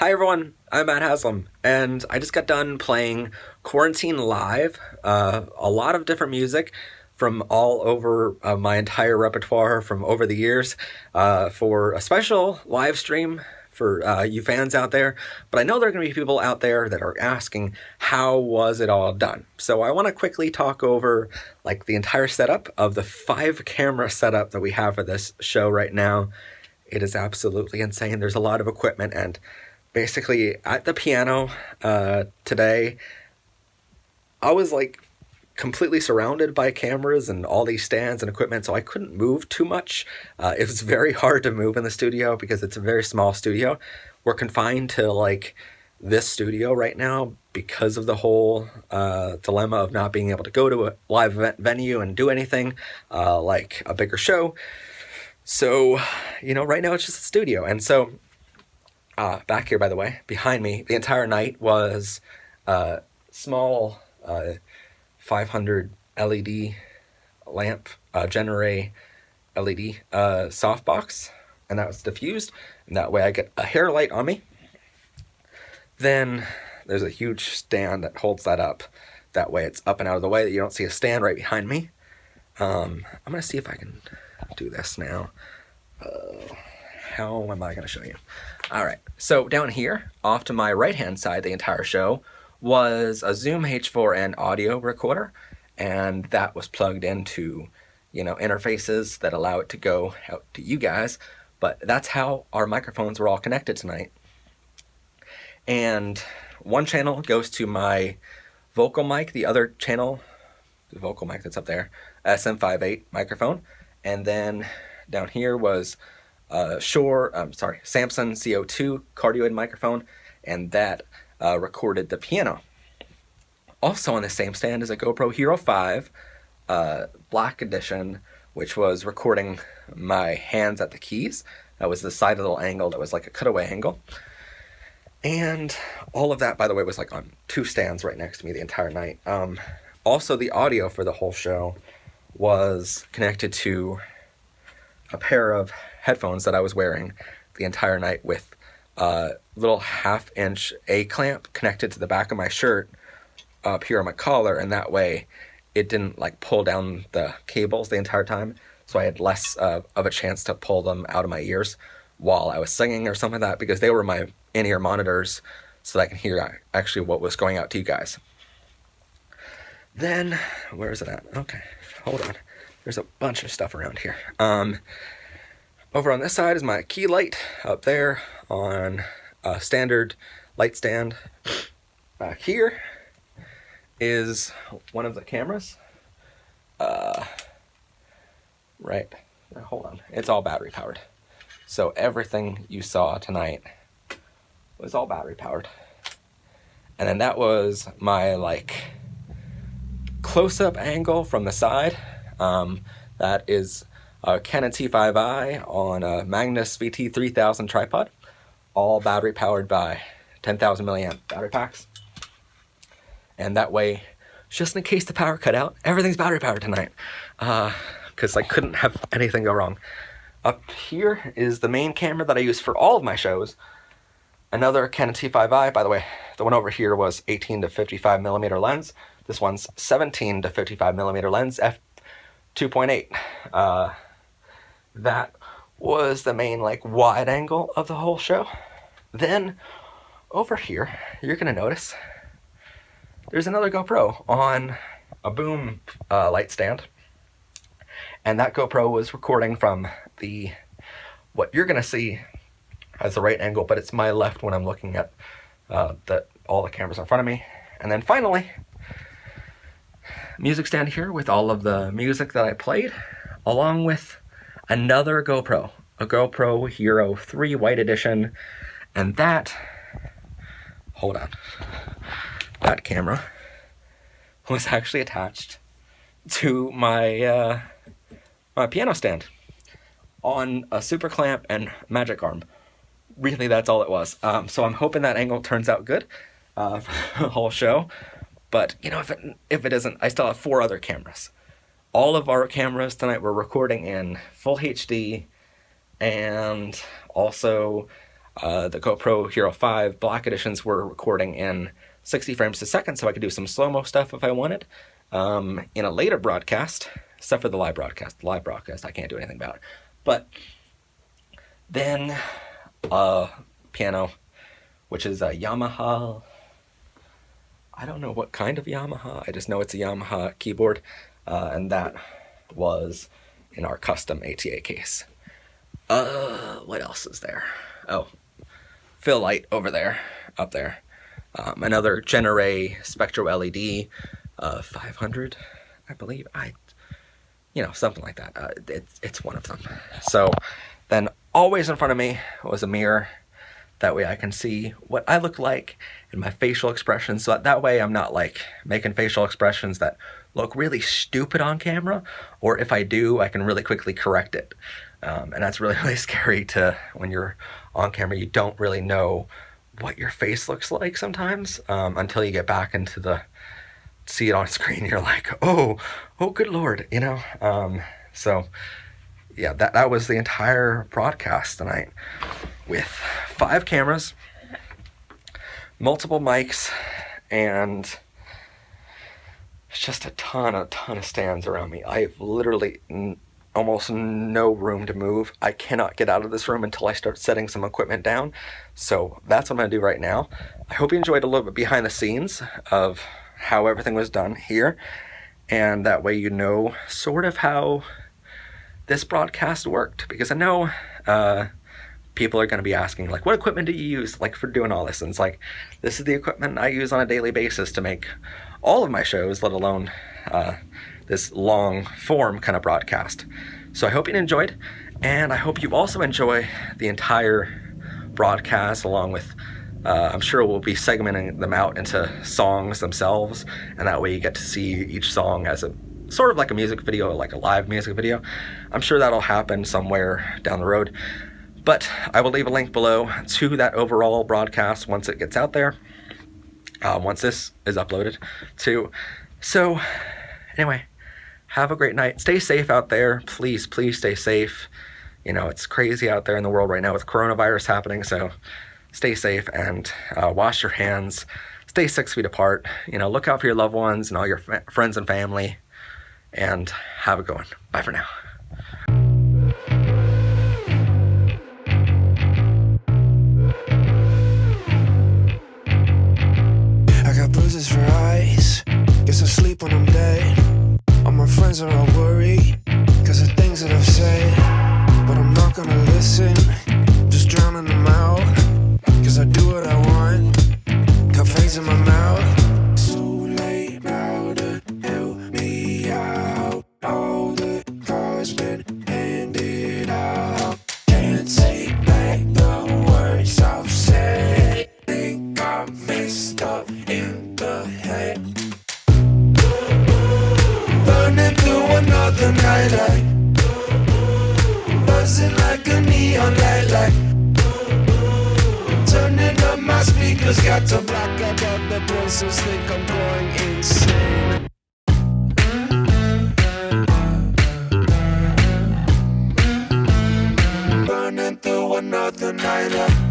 Hi everyone, I'm at Haslam, and I just got done playing Quarantine Live, a lot of different music from all over my entire repertoire from over the years for a special live stream for you fans out there. But I know there are going to be people out there that are asking, how was it all done? So I want to quickly talk over like the entire setup of the 5-camera setup that we have for this show right now. It is absolutely insane. There's a lot of equipment, and basically at the piano today, I was like completely surrounded by cameras and all these stands and equipment, so I couldn't move too much. It was very hard to move in the studio because it's a very small studio. We're confined to like this studio right now because of the whole dilemma of not being able to go to a live event venue and do anything like a bigger show. So, right now it's just a studio. And so back here, by the way, behind me, the entire night was a small 500 LED lamp, Genere LED softbox, and that was diffused, and that way I get a hair light on me. Then there's a huge stand that holds that up. That way it's up and out of the way that you don't see a stand right behind me. I'm going to see if I can do this now. How am I going to show you? All right, so down here, off to my right-hand side, the entire show was a Zoom H4n audio recorder, and that was plugged into, interfaces that allow it to go out to you guys, but that's how our microphones were all connected tonight. And one channel goes to my vocal mic, the other channel, the vocal mic that's up there, SM58 microphone, and then down here was Samson CO2 cardioid microphone, and that recorded the piano. Also on the same stand is a GoPro Hero 5 Black Edition, which was recording my hands at the keys. That was the side little angle that was like a cutaway angle. And all of that, by the way, was like on 2 stands right next to me the entire night. Also, the audio for the whole show was connected to a pair of headphones that I was wearing the entire night with a little 1/2-inch A-clamp connected to the back of my shirt up here on my collar, and that way it didn't like pull down the cables the entire time, so I had less of a chance to pull them out of my ears while I was singing or something like that, because they were my in-ear monitors so that I can hear actually what was going out to you guys. Then, where is it at? Okay, hold on. There's a bunch of stuff around here. Over on this side is my key light up there on a standard light stand. Back here is one of the cameras. Right. Hold on. It's all battery powered. So everything you saw tonight was all battery powered. And then that was my close-up angle from the side. That is a Canon T5i on a Magnus VT3000 tripod, all battery powered by 10,000 milliamp battery packs. And that way, just in case the power cut out, everything's battery powered tonight, because I couldn't have anything go wrong. Up here is the main camera that I use for all of my shows. Another Canon T5i, by the way, the one over here was 18 to 55 millimeter lens. This one's 17 to 55 millimeter lens, f2.8. That was the main wide angle of the whole show. Then over here, you're gonna notice there's another GoPro on a boom light stand, and that GoPro was recording from what you're gonna see as the right angle, but it's my left when I'm looking at all the cameras in front of me. And then finally, music stand here with all of the music that I played, along with another GoPro, a GoPro Hero 3 White Edition, and that, hold on, that camera was actually attached to my my piano stand on a super clamp and magic arm. Really, that's all it was. So I'm hoping that angle turns out good for the whole show. But if it isn't, I still have 4 other cameras. All of our cameras tonight were recording in full HD, and also The GoPro Hero 5 Black Editions were recording in 60 frames a second, so I could do some slow-mo stuff if I wanted. In a later broadcast, except for the live broadcast. The live broadcast I can't do anything about. But then piano, which is a Yamaha. I don't know what kind of Yamaha. I just know it's a Yamaha keyboard, and that was in our custom ATA case. What else is there? Oh, fill light over there, up there. Another Genere Spectro LED, 500, I believe. Something like that. It's one of them. So then always in front of me was a mirror. That way I can see what I look like in my facial expressions. So that way I'm not like making facial expressions that look really stupid on camera. Or if I do, I can really quickly correct it. And that's really, really scary when you're on camera. You don't really know what your face looks like sometimes until you get back into see it on screen. You're like, oh, good Lord, So yeah, that was the entire broadcast tonight with 5 cameras, multiple mics, and just a ton of stands around me. I have literally almost no room to move. I cannot get out of this room until I start setting some equipment down. So that's what I'm going to do right now. I hope you enjoyed a little bit behind the scenes of how everything was done here. And that way you know sort of how this broadcast worked. Because I know people are going to be asking, like, what equipment do you use, like, for doing all this? And it's like, this is the equipment I use on a daily basis to make all of my shows, let alone this long form kind of broadcast. So I hope you enjoyed, and I hope you also enjoy the entire broadcast, along with I'm sure we'll be segmenting them out into songs themselves, and that way you get to see each song as a sort of like a music video, like a live music video. I'm sure that'll happen somewhere down the road, but I will leave a link below to that overall broadcast once it gets out there, once this is uploaded too. So anyway, have a great night. Stay safe out there. Please stay safe. It's crazy out there in the world right now with coronavirus happening, so stay safe and wash your hands. Stay 6 feet apart. Look out for your loved ones and all your friends and family, and have a good one. Bye for now. I got bruises for eyes. Guess I sleep when I'm dead. All my friends are all worried 'cause of things that I've said, but I'm not gonna listen. Just drowning them out 'cause I do what I want. Got fangs in my mouth. So late now to help me out. All the cards been handed out. Can't take back the words I've said. Think I messed up in the head. Burning through another night light. Buzzing like a neon light. Turning up my speakers, got to block out all the voices, think I'm going insane. Burning through another night.